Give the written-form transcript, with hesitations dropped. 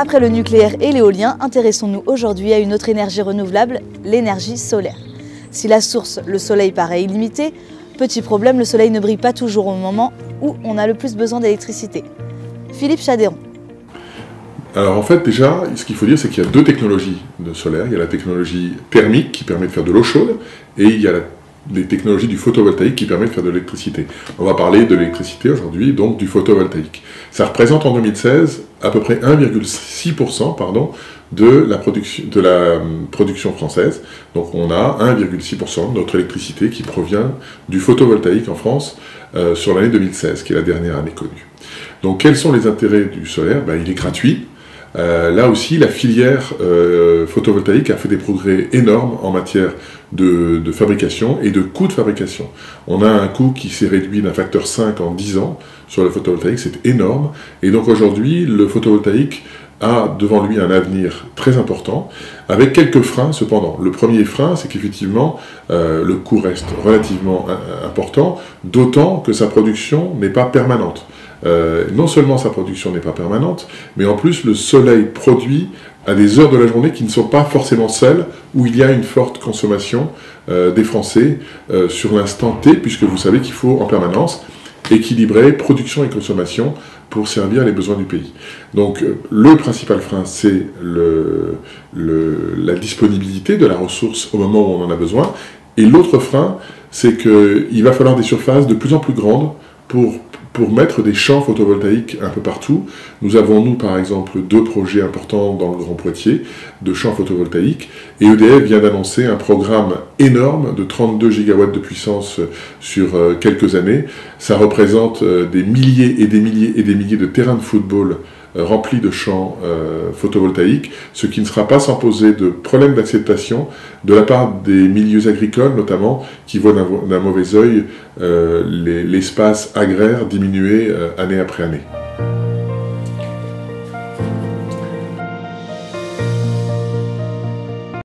Après le nucléaire et l'éolien, intéressons-nous aujourd'hui à une autre énergie renouvelable, l'énergie solaire. Si la source, le soleil, paraît illimitée, petit problème, le soleil ne brille pas toujours au moment où on a le plus besoin d'électricité. Philippe Chadéron. Alors en fait déjà, ce qu'il faut dire c'est qu'il y a deux technologies de solaire. Il y a la technologie thermique qui permet de faire de l'eau chaude et il y a les technologies du photovoltaïque qui permet de faire de l'électricité. On va parler de l'électricité aujourd'hui, donc du photovoltaïque. Ça représente en 2016 à peu près 1,6% de la production française. Donc on a 1,6% de notre électricité qui provient du photovoltaïque en France sur l'année 2016, qui est la dernière année connue. Donc quels sont les intérêts du solaire? Il est gratuit. Là aussi, la filière photovoltaïque a fait des progrès énormes en matière de fabrication et de coût de fabrication. On a un coût qui s'est réduit d'un facteur 5 en 10 ans sur le photovoltaïque, c'est énorme. Et donc aujourd'hui, le photovoltaïque a devant lui un avenir très important, avec quelques freins cependant. Le premier frein, c'est qu'effectivement, le coût reste relativement important, d'autant que sa production n'est pas permanente. Non seulement sa production n'est pas permanente, mais en plus le soleil produit à des heures de la journée qui ne sont pas forcément celles où il y a une forte consommation des Français sur l'instant T, puisque vous savez qu'il faut en permanence équilibrer production et consommation pour servir les besoins du pays. Donc le principal frein, c'est la disponibilité de la ressource au moment où on en a besoin, et l'autre frein, c'est qu'il va falloir des surfaces de plus en plus grandes pour mettre des champs photovoltaïques un peu partout. Nous avons, par exemple, 2 projets importants dans le Grand Poitiers de champs photovoltaïques, et EDF vient d'annoncer un programme énorme de 32 gigawatts de puissance sur quelques années. Ça représente des milliers et des milliers et des milliers de terrains de football remplis de champs photovoltaïques, ce qui ne sera pas sans poser de problèmes d'acceptation de la part des milieux agricoles, notamment, qui voient d'un mauvais œil l'espace agraire diminuer année après année.